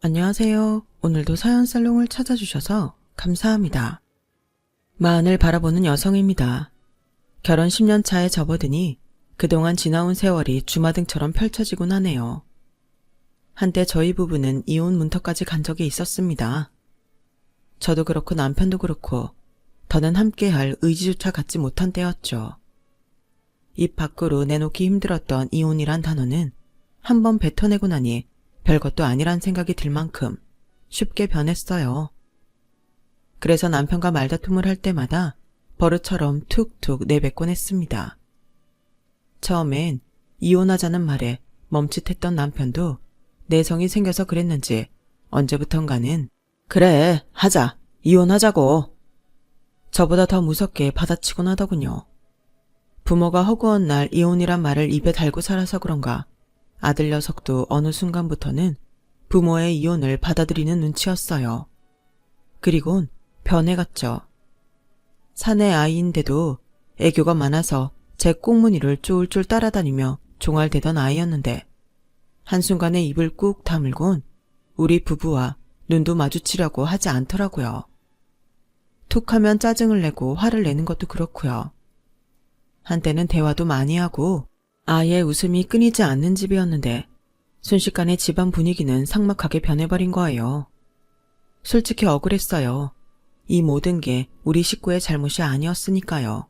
안녕하세요. 오늘도 사연살롱을 찾아주셔서 감사합니다. 마흔을 바라보는 여성입니다. 결혼 10년 차에 접어드니 그동안 지나온 세월이 주마등처럼 펼쳐지곤 하네요. 한때 저희 부부는 이혼 문턱까지 간 적이 있었습니다. 저도 그렇고 남편도 그렇고 더는 함께할 의지조차 갖지 못한 때였죠. 입 밖으로 내놓기 힘들었던 이혼이란 단어는 한번 뱉어내고 나니 별것도 아니란 생각이 들 만큼 쉽게 변했어요. 그래서 남편과 말다툼을 할 때마다 버릇처럼 툭툭 내뱉곤 했습니다. 처음엔 이혼하자는 말에 멈칫했던 남편도 내성이 생겨서 그랬는지 언제부턴가는 그래, 하자, 이혼하자고. 저보다 더 무섭게 받아치곤 하더군요. 부모가 허구한 날 이혼이란 말을 입에 달고 살아서 그런가 아들 녀석도 어느 순간부터는 부모의 이혼을 받아들이는 눈치였어요. 그리곤 변해갔죠. 사내 아이인데도 애교가 많아서 제 꽁무니를 쫄쫄 따라다니며 종알대던 아이였는데 한순간에 입을 꾹 다물곤 우리 부부와 눈도 마주치려고 하지 않더라고요. 툭하면 짜증을 내고 화를 내는 것도 그렇고요. 한때는 대화도 많이 하고 아예 웃음이 끊이지 않는 집이었는데 순식간에 집안 분위기는 삭막하게 변해버린 거예요. 솔직히 억울했어요. 이 모든 게 우리 식구의 잘못이 아니었으니까요.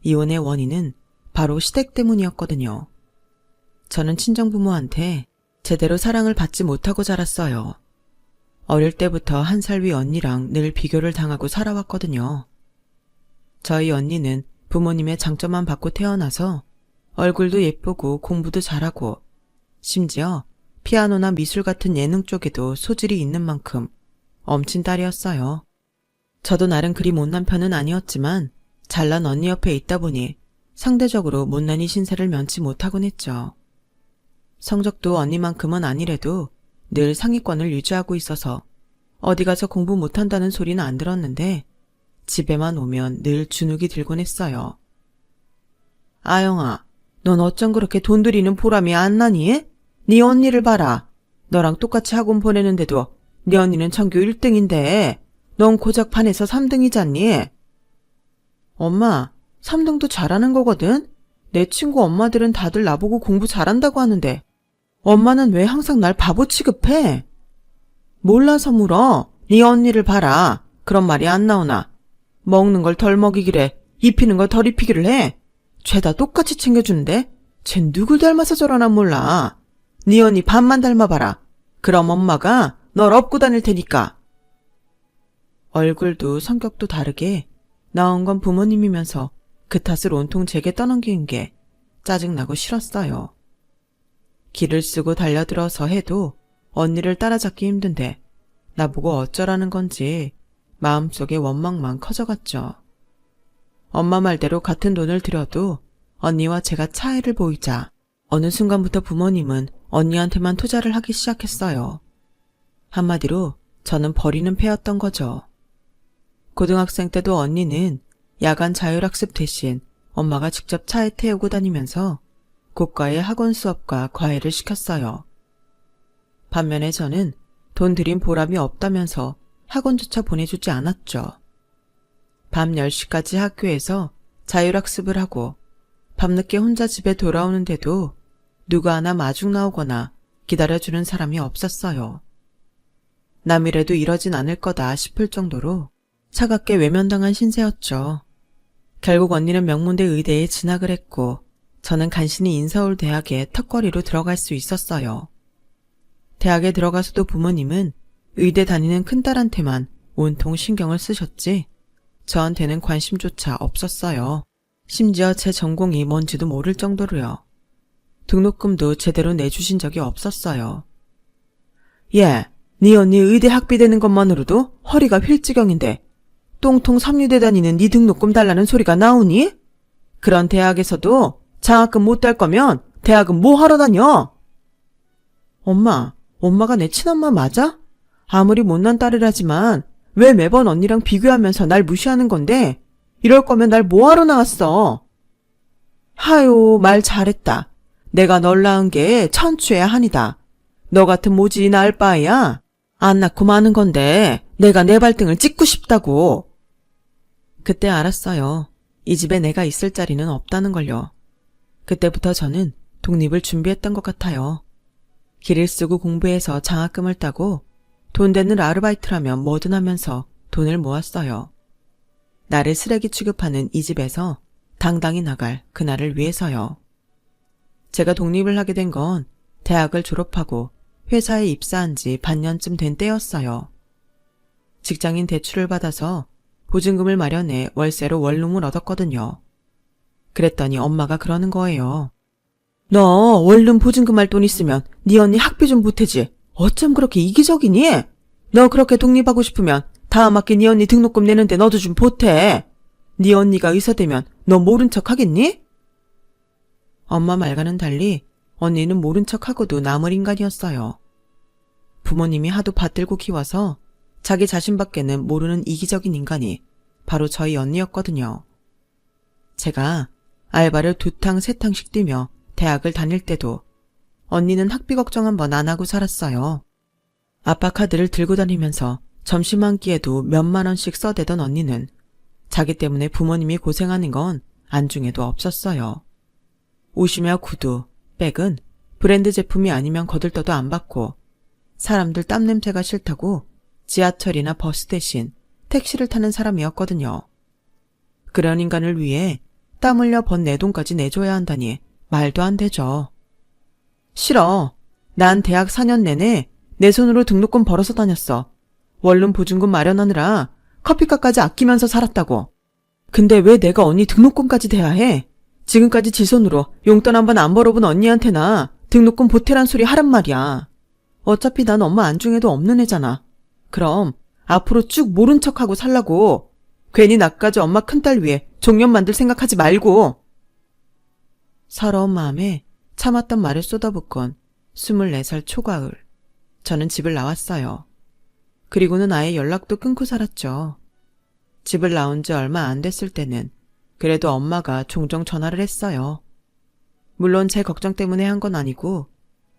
이혼의 원인은 바로 시댁 때문이었거든요. 저는 친정부모한테 제대로 사랑을 받지 못하고 자랐어요. 어릴 때부터 한 살 위 언니랑 늘 비교를 당하고 살아왔거든요. 저희 언니는 부모님의 장점만 받고 태어나서 얼굴도 예쁘고 공부도 잘하고 심지어 피아노나 미술 같은 예능 쪽에도 소질이 있는 만큼 엄친 딸이었어요. 저도 나름 그리 못난 편은 아니었지만 잘난 언니 옆에 있다 보니 상대적으로 못난이 신세를 면치 못하곤 했죠. 성적도 언니만큼은 아니래도 늘 상위권을 유지하고 있어서 어디 가서 공부 못한다는 소리는 안 들었는데 집에만 오면 늘 주눅이 들곤 했어요. 아영아, 넌 어쩜 그렇게 돈 들이는 보람이 안 나니? 네 언니를 봐라. 너랑 똑같이 학원 보내는데도 네 언니는 전교 1등인데 넌 고작 반에서 3등이잖니? 엄마, 3등도 잘하는 거거든? 내 친구 엄마들은 다들 나보고 공부 잘한다고 하는데 엄마는 왜 항상 날 바보 취급해? 몰라서 물어. 네 언니를 봐라. 그런 말이 안 나오나. 먹는 걸 덜 먹이기래. 입히는 걸 덜 입히기를 해. 죄다 똑같이 챙겨주는데 쟨 누굴 닮아서 저러나 몰라. 네 언니 반만 닮아봐라. 그럼 엄마가 널 업고 다닐 테니까. 얼굴도 성격도 다르게 나온 건 부모님이면서 그 탓을 온통 제게 떠넘기는 게 짜증나고 싫었어요. 길을 쓰고 달려들어서 해도 언니를 따라잡기 힘든데 나보고 어쩌라는 건지 마음속에 원망만 커져갔죠. 엄마 말대로 같은 돈을 들여도 언니와 제가 차이를 보이자 어느 순간부터 부모님은 언니한테만 투자를 하기 시작했어요. 한마디로 저는 버리는 패였던 거죠. 고등학생 때도 언니는 야간 자율학습 대신 엄마가 직접 차에 태우고 다니면서 고가의 학원 수업과 과외를 시켰어요. 반면에 저는 돈 들인 보람이 없다면서 학원조차 보내주지 않았죠. 밤 10시까지 학교에서 자율학습을 하고 밤늦게 혼자 집에 돌아오는데도 누가 하나 마중 나오거나 기다려주는 사람이 없었어요. 남이라도 이러진 않을 거다 싶을 정도로 차갑게 외면당한 신세였죠. 결국 언니는 명문대 의대에 진학을 했고 저는 간신히 인서울대학에 턱걸이로 들어갈 수 있었어요. 대학에 들어가서도 부모님은 의대 다니는 큰딸한테만 온통 신경을 쓰셨지 저한테는 관심조차 없었어요. 심지어 제 전공이 뭔지도 모를 정도로요. 등록금도 제대로 내주신 적이 없었어요. 예, 네 언니 의대 학비 되는 것만으로도 허리가 휠지경인데 똥통 삼류대 다니는 네 등록금 달라는 소리가 나오니? 그런 대학에서도 장학금 못 딸 거면 대학은 뭐 하러 다녀? 엄마가 내 친엄마 맞아? 아무리 못난 딸이라지만 왜 매번 언니랑 비교하면서 날 무시하는 건데 이럴 거면 날 뭐하러 나왔어? 하요, 말 잘했다. 내가 널 낳은 게 천추의 한이다. 너 같은 모질이 나을 바에야. 안 낳고 마는 건데 내가 내 발등을 찍고 싶다고. 그때 알았어요. 이 집에 내가 있을 자리는 없다는 걸요. 그때부터 저는 독립을 준비했던 것 같아요. 길을 쓰고 공부해서 장학금을 따고 돈 되는 아르바이트라면 뭐든 하면서 돈을 모았어요. 나를 쓰레기 취급하는 이 집에서 당당히 나갈 그날을 위해서요. 제가 독립을 하게 된 건 대학을 졸업하고 회사에 입사한 지 반년쯤 된 때였어요. 직장인 대출을 받아서 보증금을 마련해 월세로 원룸을 얻었거든요. 그랬더니 엄마가 그러는 거예요. 너 원룸 보증금 할 돈 있으면 네 언니 학비 좀 보태지. 어쩜 그렇게 이기적이니? 너 그렇게 독립하고 싶으면 다음 학기 네 언니 등록금 내는데 너도 좀 보태. 네 언니가 의사 되면 너 모른 척 하겠니? 엄마 말과는 달리 언니는 모른 척하고도 남을 인간이었어요. 부모님이 하도 받들고 키워서 자기 자신밖에는 모르는 이기적인 인간이 바로 저희 언니였거든요. 제가 알바를 2탕 3탕씩 뛰며 대학을 다닐 때도 언니는 학비 걱정 한번 안 하고 살았어요. 아빠 카드를 들고 다니면서 점심 한 끼에도 몇만 원씩 써대던 언니는 자기 때문에 부모님이 고생하는 건 안중에도 없었어요. 옷이며 구두, 백은 브랜드 제품이 아니면 거들떠도 안 받고 사람들 땀 냄새가 싫다고 지하철이나 버스 대신 택시를 타는 사람이었거든요. 그런 인간을 위해 땀 흘려 번 내 돈까지 내줘야 한다니 말도 안 되죠. 싫어. 난 대학 4년 내내 내 손으로 등록금 벌어서 다녔어. 원룸 보증금 마련하느라 커피값까지 아끼면서 살았다고. 근데 왜 내가 언니 등록금까지 대야 해? 지금까지 지 손으로 용돈 한 번 안 벌어본 언니한테나 등록금 보태란 소리 하란 말이야. 어차피 난 엄마 안중에도 없는 애잖아. 그럼 앞으로 쭉 모른 척하고 살라고. 괜히 나까지 엄마 큰딸 위해 종년 만들 생각하지 말고. 서러운 마음에 참았던 말을 쏟아붓곤 24살 초가을. 저는 집을 나왔어요. 그리고는 아예 연락도 끊고 살았죠. 집을 나온 지 얼마 안 됐을 때는 그래도 엄마가 종종 전화를 했어요. 물론 제 걱정 때문에 한 건 아니고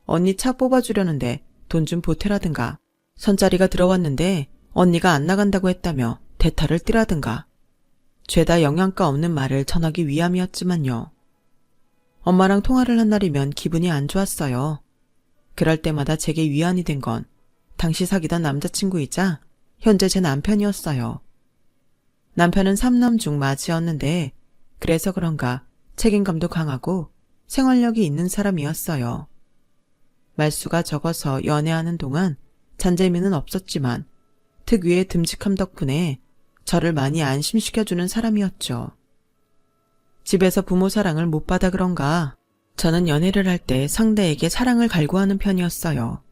언니 차 뽑아주려는데 돈 좀 보태라든가 선자리가 들어왔는데 언니가 안 나간다고 했다며 대타를 띠라든가 죄다 영양가 없는 말을 전하기 위함이었지만요. 엄마랑 통화를 한 날이면 기분이 안 좋았어요. 그럴 때마다 제게 위안이 된 건 당시 사귀던 남자친구이자 현재 제 남편이었어요. 남편은 3남 중 맏이었는데 그래서 그런가 책임감도 강하고 생활력이 있는 사람이었어요. 말수가 적어서 연애하는 동안 잔재미는 없었지만 특유의 듬직함 덕분에 저를 많이 안심시켜주는 사람이었죠. 집에서 부모 사랑을 못 받아 그런가 저는 연애를 할 때 상대에게 사랑을 갈구하는 편이었어요.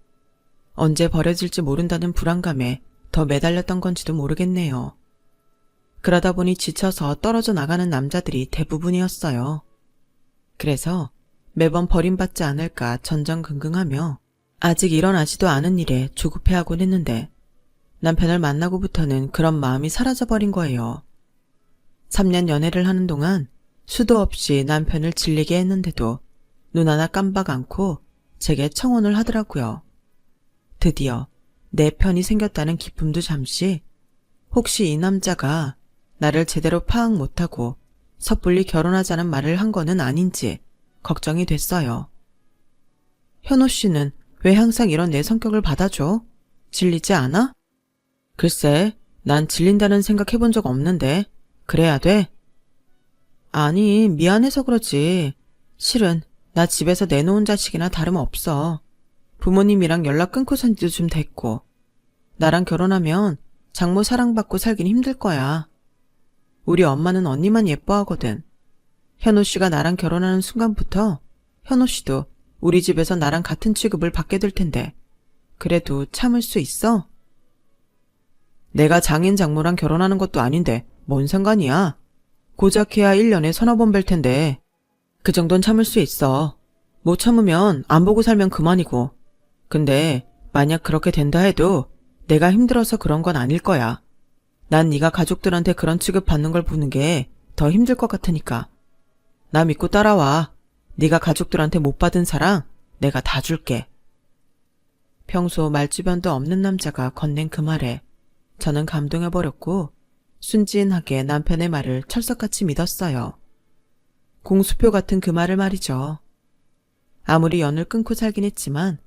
언제 버려질지 모른다는 불안감에 더 매달렸던 건지도 모르겠네요. 그러다 보니 지쳐서 떨어져 나가는 남자들이 대부분이었어요. 그래서 매번 버림받지 않을까 전전긍긍하며 아직 일어나지도 않은 일에 조급해하곤 했는데 남편을 만나고부터는 그런 마음이 사라져버린 거예요. 3년 연애를 하는 동안 수도 없이 남편을 질리게 했는데도 눈 하나 깜박 않고 제게 청혼을 하더라고요. 드디어 내 편이 생겼다는 기쁨도 잠시 혹시 이 남자가 나를 제대로 파악 못하고 섣불리 결혼하자는 말을 한 거는 아닌지 걱정이 됐어요. 현호 씨는 왜 항상 이런 내 성격을 받아줘? 질리지 않아? 글쎄, 난 질린다는 생각 해본 적 없는데 그래야 돼? 아니, 미안해서 그러지. 실은 나 집에서 내놓은 자식이나 다름없어. 부모님이랑 연락 끊고 산 지도 좀 됐고 나랑 결혼하면 장모 사랑받고 살긴 힘들 거야. 우리 엄마는 언니만 예뻐하거든. 현호 씨가 나랑 결혼하는 순간부터 현호 씨도 우리 집에서 나랑 같은 취급을 받게 될 텐데 그래도 참을 수 있어? 내가 장인 장모랑 결혼하는 것도 아닌데 뭔 상관이야? 고작 해야 1년에 서너 번 뵐 텐데 그 정도는 참을 수 있어. 못 참으면 안 보고 살면 그만이고. 근데 만약 그렇게 된다 해도 내가 힘들어서 그런 건 아닐 거야. 난 네가 가족들한테 그런 취급 받는 걸 보는 게 더 힘들 것 같으니까. 나 믿고 따라와. 네가 가족들한테 못 받은 사랑 내가 다 줄게. 평소 말주변도 없는 남자가 건넨 그 말에 저는 감동해버렸고 순진하게 남편의 말을 철석같이 믿었어요. 공수표 같은 그 말을 말이죠. 아무리 연을 끊고 살긴 했지만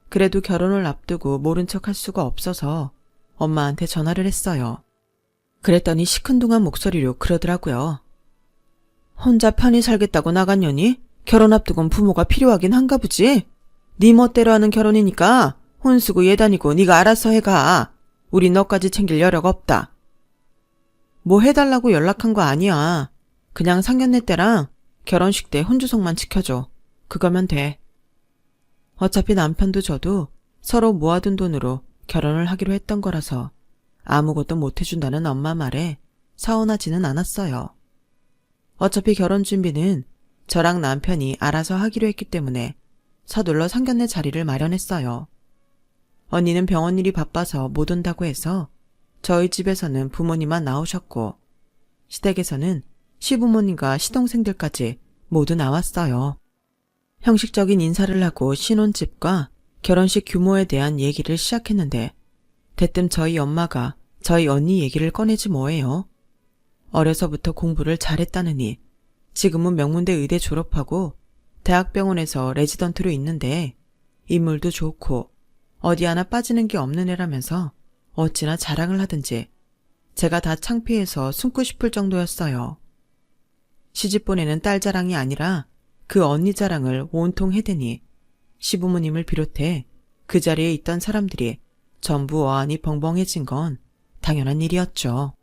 그래도 결혼을 앞두고 모른 척 할 수가 없어서 엄마한테 전화를 했어요. 그랬더니 시큰둥한 목소리로 그러더라고요. 혼자 편히 살겠다고 나간 년이 결혼 앞두고는 부모가 필요하긴 한가 보지? 네 멋대로 하는 결혼이니까 혼수고 예단이고 네가 알아서 해가. 우린 너까지 챙길 여력 없다. 뭐 해달라고 연락한 거 아니야. 그냥 상견례 때랑 결혼식 때 혼주석만 지켜줘. 그거면 돼. 어차피 남편도 저도 서로 모아둔 돈으로 결혼을 하기로 했던 거라서 아무것도 못 해준다는 엄마 말에 서운하지는 않았어요. 어차피 결혼 준비는 저랑 남편이 알아서 하기로 했기 때문에 서둘러 상견례 자리를 마련했어요. 언니는 병원 일이 바빠서 못 온다고 해서 저희 집에서는 부모님만 나오셨고 시댁에서는 시부모님과 시동생들까지 모두 나왔어요. 형식적인 인사를 하고 신혼집과 결혼식 규모에 대한 얘기를 시작했는데 대뜸 저희 엄마가 저희 언니 얘기를 꺼내지 뭐예요. 어려서부터 공부를 잘했다느니 지금은 명문대 의대 졸업하고 대학병원에서 레지던트로 있는데 인물도 좋고 어디 하나 빠지는 게 없는 애라면서 어찌나 자랑을 하든지 제가 다 창피해서 숨고 싶을 정도였어요. 시집보내는 딸 자랑이 아니라 그 언니 자랑을 온통 해대니 시부모님을 비롯해 그 자리에 있던 사람들이 전부 어안이 벙벙해진 건 당연한 일이었죠.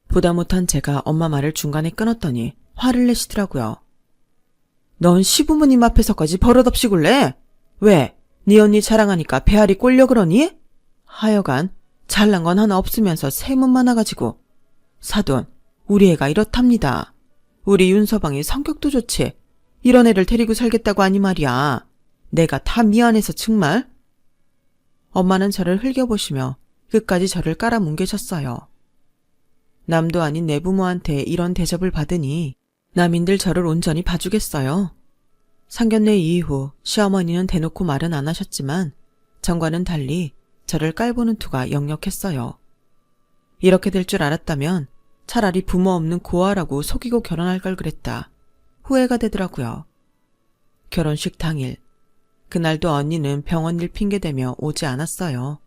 보다 못한 제가 엄마 말을 중간에 끊었더니 화를 내시더라고요. 넌 시부모님 앞에서까지 버릇없이 굴래? 왜? 네 언니 자랑하니까 배알이 꼴려 그러니? 하여간 잘난 건 하나 없으면서 세문 많아가지고. 사돈, 우리 애가 이렇답니다. 우리 윤서방이 성격도 좋지. 이런 애를 데리고 살겠다고 하니 말이야. 내가 다 미안해서 정말. 엄마는 저를 흘겨보시며 끝까지 저를 깔아뭉개셨어요. 남도 아닌 내 부모한테 이런 대접을 받으니 남인들 저를 온전히 봐주겠어요. 상견례 이후 시어머니는 대놓고 말은 안 하셨지만 전과는 달리 저를 깔보는 투가 역력했어요. 이렇게 될 줄 알았다면 차라리 부모 없는 고아라고 속이고 결혼할 걸 그랬다. 후회가 되더라고요. 결혼식 당일, 그날도 언니는 병원 일 핑계대며 오지 않았어요.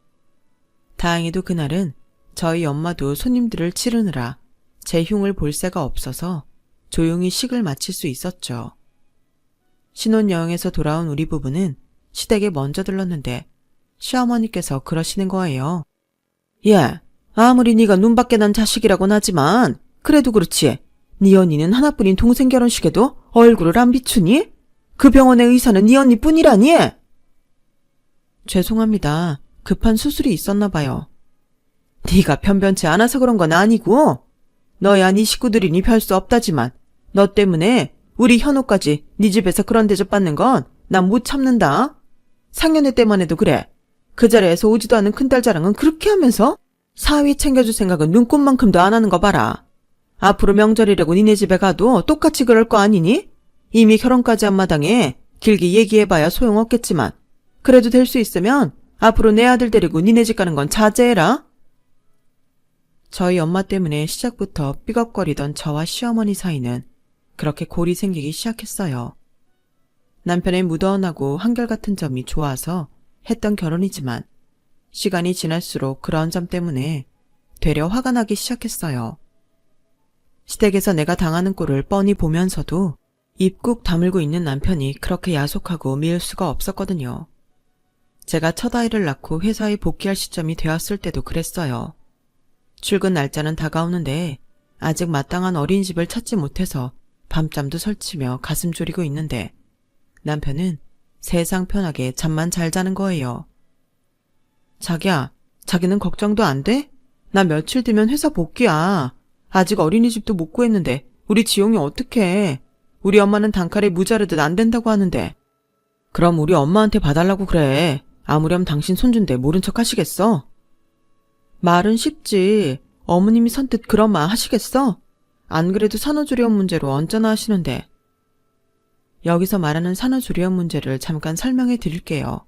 다행히도 그날은 저희 엄마도 손님들을 치르느라 제 흉을 볼 새가 없어서 조용히 식을 마칠 수 있었죠. 신혼여행에서 돌아온 우리 부부는 시댁에 먼저 들렀는데 시어머니께서 그러시는 거예요. 예, 아무리 네가 눈밖에 난 자식이라고는 하지만 그래도 그렇지. 네 언니는 하나뿐인 동생 결혼식에도 얼굴을 안 비추니? 그 병원의 의사는 네 언니뿐이라니? 죄송합니다. 급한 수술이 있었나 봐요. 네가 변변치 않아서 그런 건 아니고 너야 네 식구들이니 별 수 없다지만 너 때문에 우리 현호까지 네 집에서 그런 대접 받는 건 난 못 참는다. 상견례 때만 해도 그래. 그 자리에서 오지도 않은 큰딸 자랑은 그렇게 하면서 사위 챙겨줄 생각은 눈꼽만큼도 안 하는 거 봐라. 앞으로 명절이라고 니네 집에 가도 똑같이 그럴 거 아니니? 이미 결혼까지 한 마당에 길게 얘기해봐야 소용없겠지만 그래도 될 수 있으면 앞으로 내 아들 데리고 니네 집 가는 건 자제해라. 저희 엄마 때문에 시작부터 삐걱거리던 저와 시어머니 사이는 그렇게 골이 생기기 시작했어요. 남편의 무던하고 한결같은 점이 좋아서 했던 결혼이지만 시간이 지날수록 그런 점 때문에 되려 화가 나기 시작했어요. 시댁에서 내가 당하는 꼴을 뻔히 보면서도 입 꾹 다물고 있는 남편이 그렇게 야속하고 미울 수가 없었거든요. 제가 첫 아이를 낳고 회사에 복귀할 시점이 되었을 때도 그랬어요. 출근 날짜는 다가오는데 아직 마땅한 어린이집을 찾지 못해서 밤잠도 설치며 가슴 졸이고 있는데 남편은 세상 편하게 잠만 잘 자는 거예요. 자기야, 자기는 걱정도 안 돼? 나 며칠 뒤면 회사 복귀야. 아직 어린이집도 못 구했는데 우리 지용이 어떡해. 우리 엄마는 단칼에 무자르듯 안 된다고 하는데. 그럼 우리 엄마한테 봐달라고 그래. 아무렴 당신 손주인데 모른 척 하시겠어? 말은 쉽지. 어머님이 선뜻 그런 말 하시겠어? 안 그래도 산후조리원 문제로 언짢아 하시는데. 여기서 말하는 산후조리원 문제를 잠깐 설명해 드릴게요.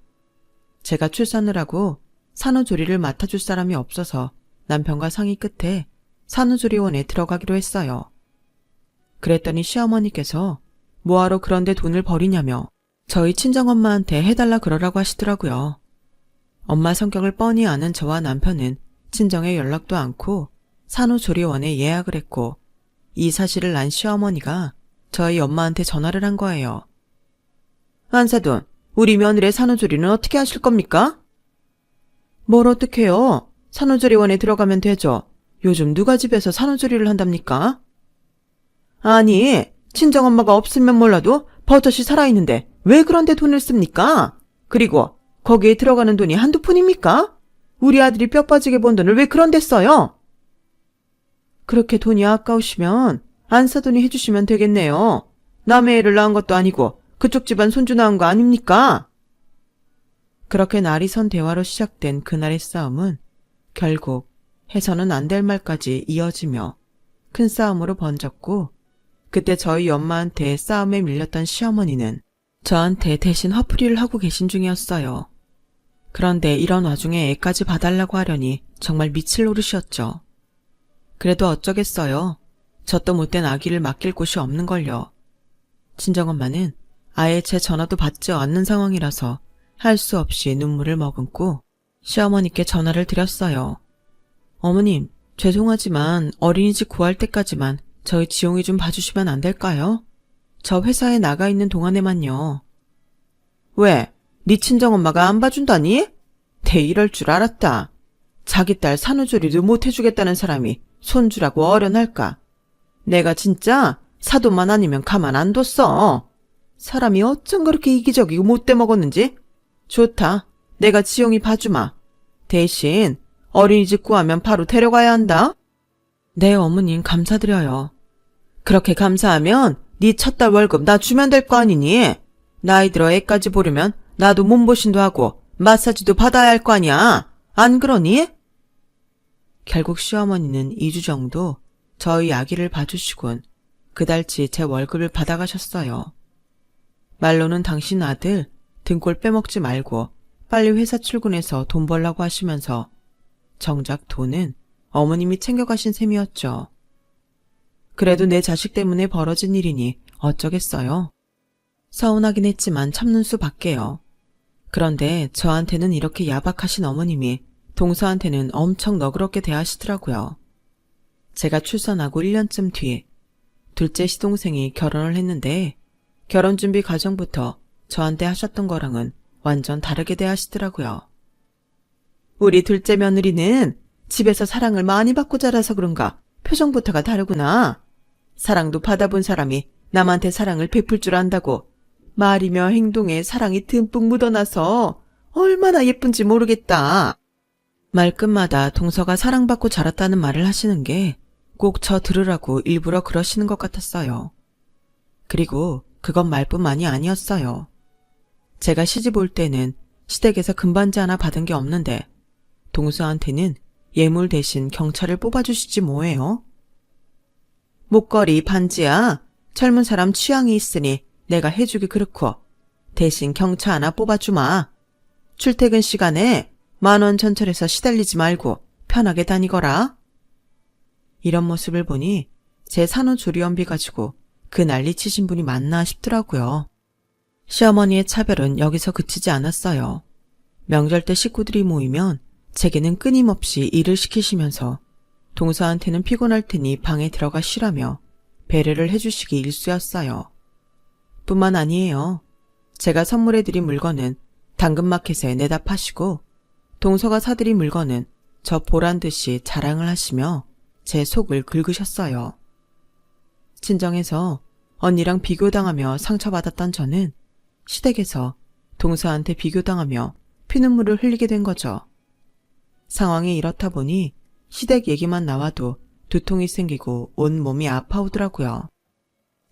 제가 출산을 하고 산후조리를 맡아줄 사람이 없어서 남편과 상의 끝에 산후조리원에 들어가기로 했어요. 그랬더니 시어머니께서 뭐하러 그런데 돈을 버리냐며 저희 친정엄마한테 해달라 그러라고 하시더라고요. 엄마 성격을 뻔히 아는 저와 남편은 친정에 연락도 않고 산후조리원에 예약을 했고 이 사실을 난 시어머니가 저희 엄마한테 전화를 한 거예요. 안사돈, 우리 며느리의 산후조리는 어떻게 하실 겁니까? 뭘 어떡해요? 산후조리원에 들어가면 되죠. 요즘 누가 집에서 산후조리를 한답니까? 아니, 친정엄마가 없으면 몰라도 버젓이 살아있는데 왜 그런데 돈을 씁니까? 그리고 거기에 들어가는 돈이 한두 푼입니까? 우리 아들이 뼈 빠지게 번 돈을 왜 그런데 써요? 그렇게 돈이 아까우시면 안사돈이 해주시면 되겠네요. 남의 애를 낳은 것도 아니고 그쪽 집안 손주 낳은 거 아닙니까? 그렇게 날이 선 대화로 시작된 그날의 싸움은 결국 해서는 안 될 말까지 이어지며 큰 싸움으로 번졌고 그때 저희 엄마한테 싸움에 밀렸던 시어머니는 저한테 대신 화풀이를 하고 계신 중이었어요. 그런데 이런 와중에 애까지 봐달라고 하려니 정말 미칠 노릇이었죠. 그래도 어쩌겠어요. 젖도 못된 아기를 맡길 곳이 없는걸요. 친정엄마는 아예 제 전화도 받지 않는 상황이라서 할 수 없이 눈물을 머금고 시어머니께 전화를 드렸어요. 어머님, 죄송하지만 어린이집 구할 때까지만 저희 지용이 좀 봐주시면 안 될까요? 저 회사에 나가 있는 동안에만요. 왜? 네 친정엄마가 안 봐준다니? 대 이럴 줄 알았다. 자기 딸 산후조리도 못 해주겠다는 사람이 손주라고 어련할까? 내가 진짜 사돈만 아니면 가만 안 뒀어. 사람이 어쩜 그렇게 이기적이고 못돼 먹었는지? 좋다. 내가 지용이 봐주마. 대신 어린이집 구하면 바로 데려가야 한다. 네, 어머님 감사드려요. 그렇게 감사하면 네 첫달 월급 나 주면 될 거 아니니? 나이 들어 애까지 보려면 나도 몸보신도 하고 마사지도 받아야 할 거 아니야. 안 그러니? 결국 시어머니는 2주 정도 저희 아기를 봐주시곤 그달치 제 월급을 받아가셨어요. 말로는 당신 아들 등골 빼먹지 말고 빨리 회사 출근해서 돈 벌라고 하시면서 정작 돈은 어머님이 챙겨가신 셈이었죠. 그래도 내 자식 때문에 벌어진 일이니 어쩌겠어요. 서운하긴 했지만 참는 수밖에요. 그런데 저한테는 이렇게 야박하신 어머님이 동서한테는 엄청 너그럽게 대하시더라고요. 제가 출산하고 1년쯤 뒤 둘째 시동생이 결혼을 했는데 결혼준비 과정부터 저한테 하셨던 거랑은 완전 다르게 대하시더라고요. 우리 둘째 며느리는 집에서 사랑을 많이 받고 자라서 그런가 표정부터가 다르구나. 사랑도 받아본 사람이 남한테 사랑을 베풀 줄 안다고 말이며 행동에 사랑이 듬뿍 묻어나서 얼마나 예쁜지 모르겠다. 말끝마다 동서가 사랑받고 자랐다는 말을 하시는 게 꼭 저 들으라고 일부러 그러시는 것 같았어요. 그리고 그건 말뿐만이 아니었어요. 제가 시집 올 때는 시댁에서 금반지 하나 받은 게 없는데 동서한테는 예물 대신 경차를 뽑아주시지 뭐예요? 목걸이, 반지야. 젊은 사람 취향이 있으니 내가 해주기 그렇고 대신 경차 하나 뽑아주마. 출퇴근 시간에 10,000원 전철에서 시달리지 말고 편하게 다니거라. 이런 모습을 보니 제 산후조리원비 가지고 그 난리 치신 분이 맞나 싶더라고요. 시어머니의 차별은 여기서 그치지 않았어요. 명절 때 식구들이 모이면 제게는 끊임없이 일을 시키시면서 동서한테는 피곤할 테니 방에 들어가 쉬라며 배려를 해주시기 일쑤였어요. 뿐만 아니에요. 제가 선물해드린 물건은 당근마켓에 내다 파시고 동서가 사드린 물건은 저 보란 듯이 자랑을 하시며 제 속을 긁으셨어요. 친정에서 언니랑 비교당하며 상처받았던 저는 시댁에서 동서한테 비교당하며 피눈물을 흘리게 된 거죠. 상황이 이렇다 보니 시댁 얘기만 나와도 두통이 생기고 온 몸이 아파오더라고요.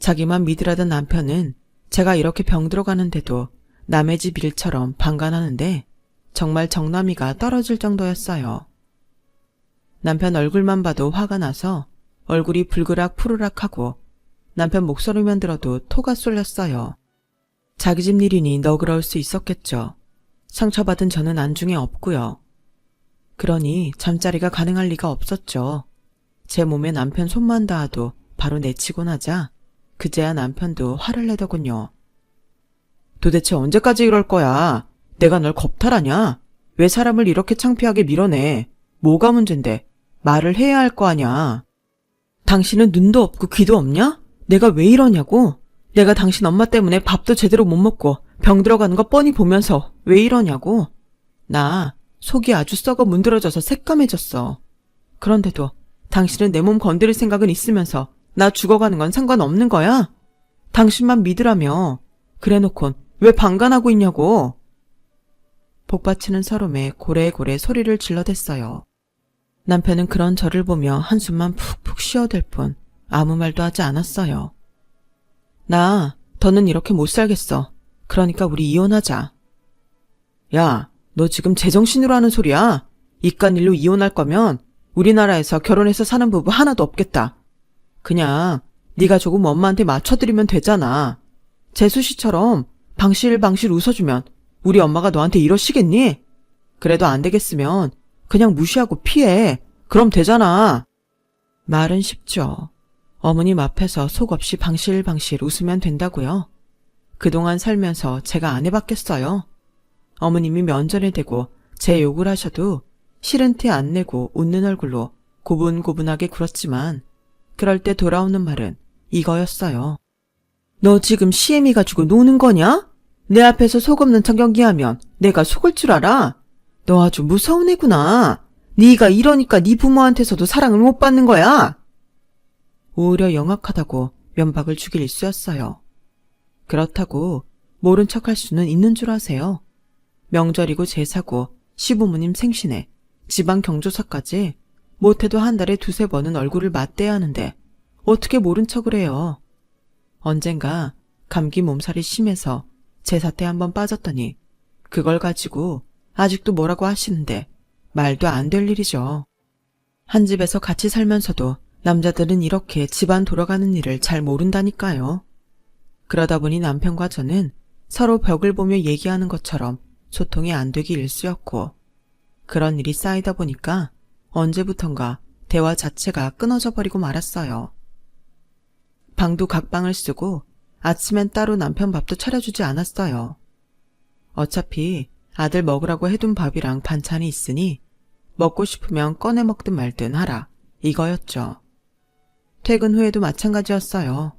자기만 믿으라던 남편은 제가 이렇게 병들어가는데도 남의 집 일처럼 방관하는데 정말 정남이가 떨어질 정도였어요. 남편 얼굴만 봐도 화가 나서 얼굴이 불그락 푸르락하고 남편 목소리만 들어도 토가 쏠렸어요. 자기 집 일이니 너그러울 수 있었겠죠. 상처받은 저는 안중에 없고요. 그러니 잠자리가 가능할 리가 없었죠. 제 몸에 남편 손만 닿아도 바로 내치고 나자 그제야 남편도 화를 내더군요. 도대체 언제까지 이럴 거야? 내가 널 겁탈하냐? 왜 사람을 이렇게 창피하게 밀어내? 뭐가 문젠데? 말을 해야 할 거 아냐? 당신은 눈도 없고 귀도 없냐? 내가 왜 이러냐고? 내가 당신 엄마 때문에 밥도 제대로 못 먹고 병 들어가는 거 뻔히 보면서 왜 이러냐고? 나 속이 아주 썩어 문드러져서 새까매졌어. 그런데도 당신은 내 몸 건드릴 생각은 있으면서 나 죽어가는 건 상관없는 거야? 당신만 믿으라며. 그래놓곤 왜 방관하고 있냐고. 복받치는 서름에 고래고래 소리를 질러댔어요. 남편은 그런 저를 보며 한숨만 푹푹 쉬어댈 뿐 아무 말도 하지 않았어요. 나 더는 이렇게 못 살겠어. 그러니까 우리 이혼하자. 야, 너 지금 제정신으로 하는 소리야? 이깟 일로 이혼할 거면 우리나라에서 결혼해서 사는 부부 하나도 없겠다. 그냥 네가 조금 엄마한테 맞춰드리면 되잖아. 재수 씨처럼 방실방실 웃어주면 우리 엄마가 너한테 이러시겠니? 그래도 안 되겠으면 그냥 무시하고 피해. 그럼 되잖아. 말은 쉽죠. 어머님 앞에서 속없이 방실방실 웃으면 된다고요. 그동안 살면서 제가 안 해봤겠어요. 어머님이 면전에 대고 제 욕을 하셔도 싫은 티 안 내고 웃는 얼굴로 고분고분하게 굴었지만 그럴 때 돌아오는 말은 이거였어요. 너 지금 시애미 가지고 노는 거냐? 내 앞에서 속 없는 척 연기하면 내가 속을 줄 알아? 너 아주 무서운 애구나. 네가 이러니까 네 부모한테서도 사랑을 못 받는 거야. 오히려 영악하다고 면박을 주길 일쑤였어요. 그렇다고 모른 척할 수는 있는 줄 아세요. 명절이고 제사고 시부모님 생신에 지방 경조사까지 못해도 한 달에 두세 번은 얼굴을 맞대야 하는데 어떻게 모른 척을 해요. 언젠가 감기 몸살이 심해서 제사 때 한번 빠졌더니 그걸 가지고 아직도 뭐라고 하시는데 말도 안 될 일이죠. 한 집에서 같이 살면서도 남자들은 이렇게 집안 돌아가는 일을 잘 모른다니까요. 그러다 보니 남편과 저는 서로 벽을 보며 얘기하는 것처럼 소통이 안 되기 일쑤였고 그런 일이 쌓이다 보니까 언제부턴가 대화 자체가 끊어져 버리고 말았어요. 방도 각방을 쓰고 아침엔 따로 남편 밥도 차려주지 않았어요. 어차피 아들 먹으라고 해둔 밥이랑 반찬이 있으니 먹고 싶으면 꺼내 먹든 말든 하라 이거였죠. 퇴근 후에도 마찬가지였어요.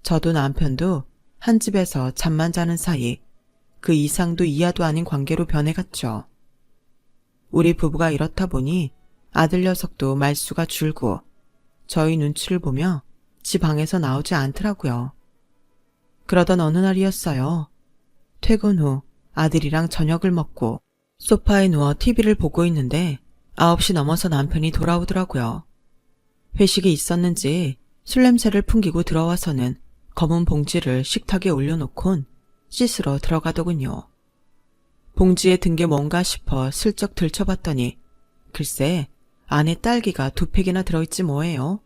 저도 남편도 한 집에서 잠만 자는 사이 그 이상도 이하도 아닌 관계로 변해갔죠. 우리 부부가 이렇다 보니 아들 녀석도 말수가 줄고 저희 눈치를 보며 지 방에서 나오지 않더라고요. 그러던 어느 날이었어요. 퇴근 후 아들이랑 저녁을 먹고 소파에 누워 TV를 보고 있는데 9시 넘어서 남편이 돌아오더라고요. 회식이 있었는지 술 냄새를 풍기고 들어와서는 검은 봉지를 식탁에 올려놓곤 씻으러 들어가더군요. 봉지에 든 게 뭔가 싶어 슬쩍 들춰봤더니 글쎄 안에 딸기가 2팩이나 들어있지 뭐예요.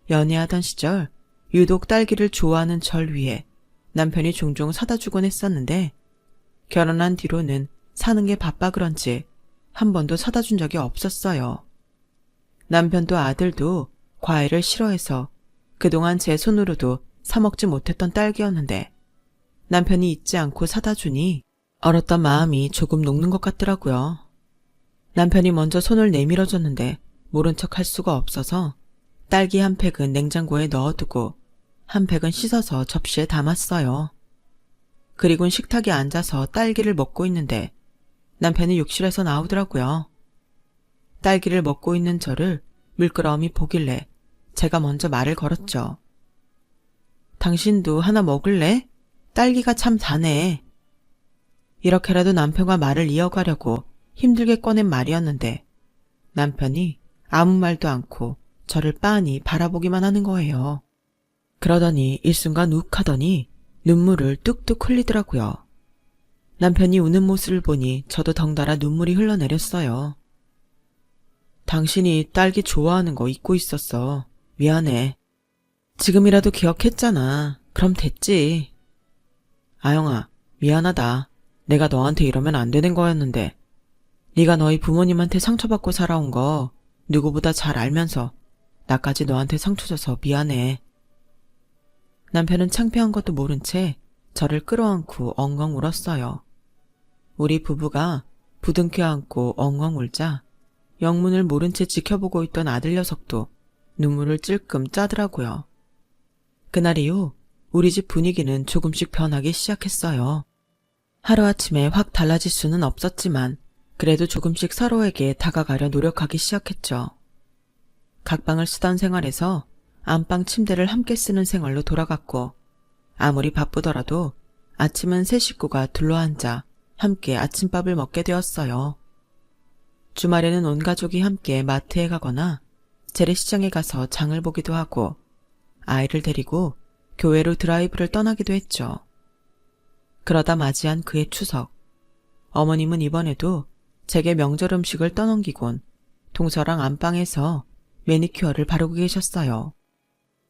연애하던 시절 유독 딸기를 좋아하는 절 위해 남편이 종종 사다 주곤 했었는데 결혼한 뒤로는 사는 게 바빠 그런지 한 번도 사다 준 적이 없었어요. 남편도 아들도 과일을 싫어해서 그동안 제 손으로도 사 먹지 못했던 딸기였는데 남편이 잊지 않고 사다 주니 얼었던 마음이 조금 녹는 것 같더라고요. 남편이 먼저 손을 내밀어줬는데 모른 척 할 수가 없어서 딸기 한 팩은 냉장고에 넣어두고 한 팩은 씻어서 접시에 담았어요. 그리곤 식탁에 앉아서 딸기를 먹고 있는데 남편이 욕실에서 나오더라고요. 딸기를 먹고 있는 저를 물끄러미 보길래 제가 먼저 말을 걸었죠. 당신도 하나 먹을래? 딸기가 참 다네. 이렇게라도 남편과 말을 이어가려고 힘들게 꺼낸 말이었는데 남편이 아무 말도 않고 저를 빤히 바라보기만 하는 거예요. 그러더니 일순간 욱 하더니 눈물을 뚝뚝 흘리더라고요. 남편이 우는 모습을 보니 저도 덩달아 눈물이 흘러내렸어요. 당신이 딸기 좋아하는 거 잊고 있었어. 미안해. 지금이라도 기억했잖아. 그럼 됐지. 아영아, 미안하다. 내가 너한테 이러면 안 되는 거였는데. 네가 너희 부모님한테 상처받고 살아온 거 누구보다 잘 알면서 나까지 너한테 상처 줘서 미안해. 남편은 창피한 것도 모른 채 저를 끌어안고 엉엉 울었어요. 우리 부부가 부둥켜 안고 엉엉 울자 영문을 모른 채 지켜보고 있던 아들 녀석도 눈물을 찔끔 짜더라고요. 그날 이후 우리 집 분위기는 조금씩 변하기 시작했어요. 하루아침에 확 달라질 수는 없었지만 그래도 조금씩 서로에게 다가가려 노력하기 시작했죠. 각방을 쓰던 생활에서 안방 침대를 함께 쓰는 생활로 돌아갔고 아무리 바쁘더라도 아침은 세 식구가 둘러앉아 함께 아침밥을 먹게 되었어요. 주말에는 온 가족이 함께 마트에 가거나 재래시장에 가서 장을 보기도 하고 아이를 데리고 교회로 드라이브를 떠나기도 했죠. 그러다 맞이한 그해 추석. 어머님은 이번에도 제게 명절 음식을 떠넘기곤 동서랑 안방에서 매니큐어를 바르고 계셨어요.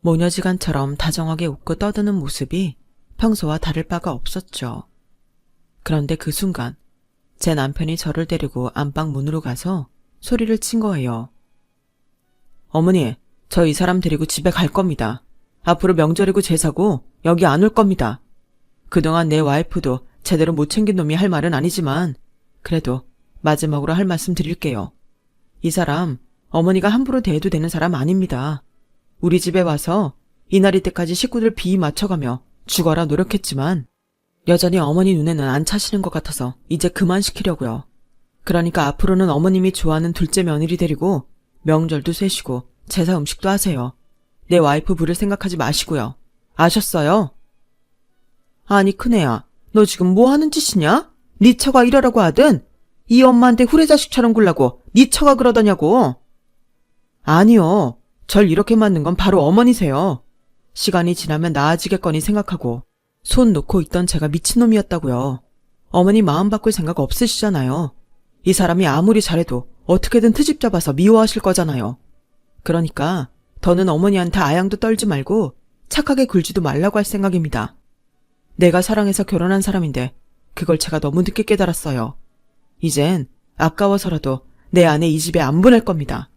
모녀지간처럼 다정하게 웃고 떠드는 모습이 평소와 다를 바가 없었죠. 그런데 그 순간 제 남편이 저를 데리고 안방 문으로 가서 소리를 친 거예요. 어머니, 저 이 사람 데리고 집에 갈 겁니다. 앞으로 명절이고 제사고 여기 안 올 겁니다. 그동안 내 와이프도 제대로 못 챙긴 놈이 할 말은 아니지만 그래도 마지막으로 할 말씀 드릴게요. 이 사람 어머니가 함부로 대해도 되는 사람 아닙니다. 우리 집에 와서 이날이 때까지 식구들 비위 맞춰가며 죽어라 노력했지만 여전히 어머니 눈에는 안 차시는 것 같아서 이제 그만 시키려고요. 그러니까 앞으로는 어머님이 좋아하는 둘째 며느리 데리고 명절도 쇠시고 제사 음식도 하세요. 내 와이프 부를 생각하지 마시고요. 아셨어요? 아니 큰애야, 너 지금 뭐 하는 짓이냐? 네 처가 이러라고 하든 이 엄마한테 후레자식처럼 굴라고 네 처가 그러더냐고. 아니요, 절 이렇게 만든 건 바로 어머니세요. 시간이 지나면 나아지겠거니 생각하고 손 놓고 있던 제가 미친놈이었다고요. 어머니 마음 바꿀 생각 없으시잖아요. 이 사람이 아무리 잘해도 어떻게든 트집 잡아서 미워하실 거잖아요. 그러니까 더는 어머니한테 아양도 떨지 말고 착하게 굴지도 말라고 할 생각입니다. 내가 사랑해서 결혼한 사람인데 그걸 제가 너무 늦게 깨달았어요. 이젠 아까워서라도 내 아내 이 집에 안 보낼 겁니다.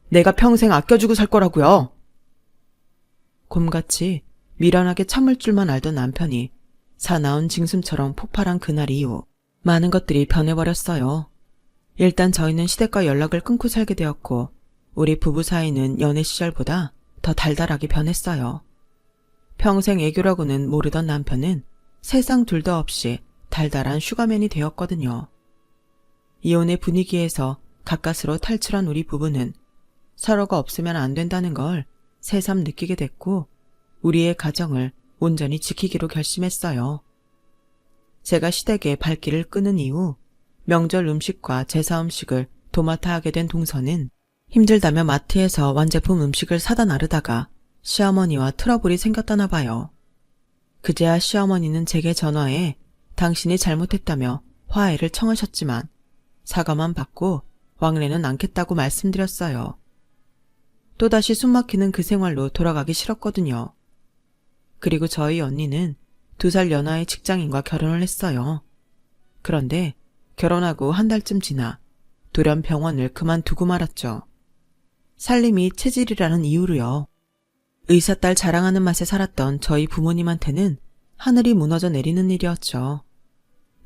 내가 평생 아껴주고 살 거라고요. 곰같이 미련하게 참을 줄만 알던 남편이 사나운 징숨처럼 폭발한 그날 이후 많은 것들이 변해버렸어요. 일단 저희는 시댁과 연락을 끊고 살게 되었고 우리 부부 사이는 연애 시절보다 더 달달하게 변했어요. 평생 애교라고는 모르던 남편은 세상 둘도 없이 달달한 슈가맨이 되었거든요. 이혼의 분위기에서 가까스로 탈출한 우리 부부는 서로가 없으면 안 된다는 걸 새삼 느끼게 됐고 우리의 가정을 온전히 지키기로 결심했어요. 제가 시댁에 발길을 끄는 이후 명절 음식과 제사 음식을 도맡아 하게 된 동서는 힘들다며 마트에서 완제품 음식을 사다 나르다가 시어머니와 트러블이 생겼다나 봐요. 그제야 시어머니는 제게 전화해 당신이 잘못했다며 화해를 청하셨지만 사과만 받고 왕래는 않겠다고 말씀드렸어요. 또다시 숨막히는 그 생활로 돌아가기 싫었거든요. 그리고 저희 언니는 2살 연하의 직장인과 결혼을 했어요. 그런데 결혼하고 한 달쯤 지나 돌연 병원을 그만두고 말았죠. 살림이 체질이라는 이유로요. 의사딸 자랑하는 맛에 살았던 저희 부모님한테는 하늘이 무너져 내리는 일이었죠.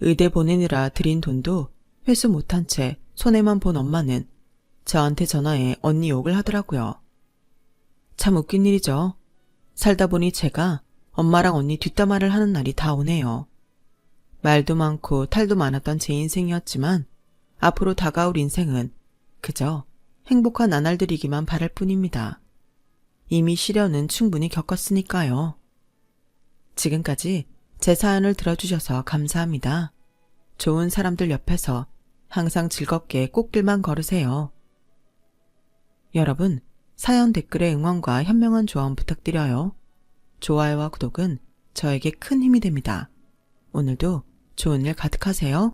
의대 보내느라 들인 돈도 회수 못한 채 손해만 본 엄마는 저한테 전화해 언니 욕을 하더라고요. 참 웃긴 일이죠. 살다 보니 제가 엄마랑 언니 뒷담화를 하는 날이 다 오네요. 말도 많고 탈도 많았던 제 인생이었지만 앞으로 다가올 인생은 그저 행복한 나날들이기만 바랄 뿐입니다. 이미 시련은 충분히 겪었으니까요. 지금까지 제 사연을 들어주셔서 감사합니다. 좋은 사람들 옆에서 항상 즐겁게 꽃길만 걸으세요. 여러분, 사연 댓글에 응원과 현명한 조언 부탁드려요. 좋아요와 구독은 저에게 큰 힘이 됩니다. 오늘도 좋은 일 가득하세요.